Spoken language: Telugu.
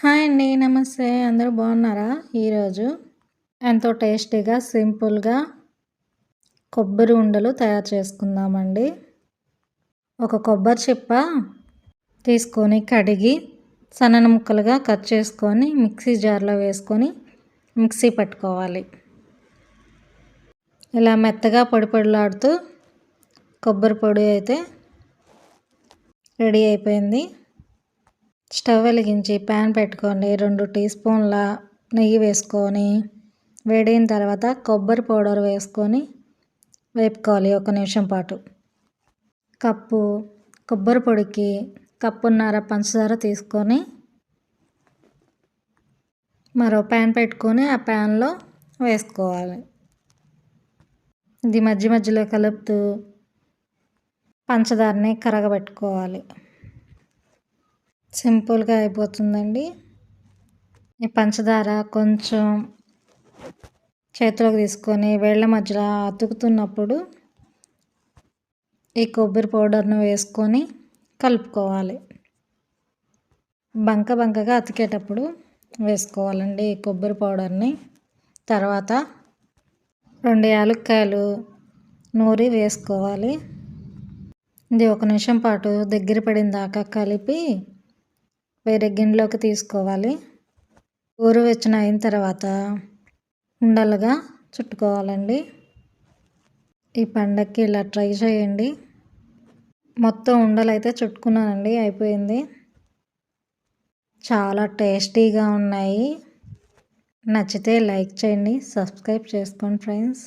హాయ్ అండి. నమస్తే. అందరూ బాగున్నారా? ఈరోజు ఎంతో టేస్టీగా, సింపుల్‌గా కొబ్బరి ఉండలు తయారు చేసుకుందామండి. ఒక కొబ్బరి చిప్ప తీసుకొని కడిగి సన్నని ముక్కలుగా కట్ చేసుకొని మిక్సీ జార్‌లో వేసుకొని మిక్సీ పట్టుకోవాలి. ఇలా మెత్తగా పొడి పొడిలాడుతూ కొబ్బరి పొడి అయితే రెడీ అయిపోయింది. స్టవ్ వెలిగించి ప్యాన్ పెట్టుకొని 2 టీ స్పూన్ల నెయ్యి వేసుకొని వేడైన తర్వాత కొబ్బరి పౌడర్ వేసుకొని వేపుకోవాలి 1 నిమిషం పాటు. కప్పు కొబ్బరి పొడికి కప్పున్నర పంచదార తీసుకొని మరో ప్యాన్ పెట్టుకొని ఆ ప్యాన్లో వేసుకోవాలి. ఇది మధ్య మధ్యలో కలుపుతూ పంచదారని కరగబెట్టుకోవాలి. సింపుల్గా అయిపోతుందండి. ఈ పంచదార కొంచెం చేతిలోకి తీసుకొని వేళ్ళ మధ్యలో అతుకుతున్నప్పుడు ఈ కొబ్బరి పౌడర్ను వేసుకొని కలుపుకోవాలి. బంకగా అతికేటప్పుడు వేసుకోవాలండి ఈ కొబ్బరి పౌడర్ని. తర్వాత 2 యాలక్కాయలు నూరి వేసుకోవాలి. ఇది 1 నిమిషం పాటు దగ్గర పడిన దాకా కలిపి వేరే గిన్నెలోకి తీసుకోవాలి. గోరువెచ్చన అయిన తర్వాత ఉండలుగా చుట్టుకోవాలండి. ఈ పండగకి ఇలా ట్రై చేయండి. మొత్తం ఉండలు అయితే చుట్టుకున్నానండి, అయిపోయింది. చాలా టేస్టీగా ఉన్నాయి. నచ్చితే లైక్ చేయండి, సబ్స్క్రైబ్ చేసుకోండి ఫ్రెండ్స్.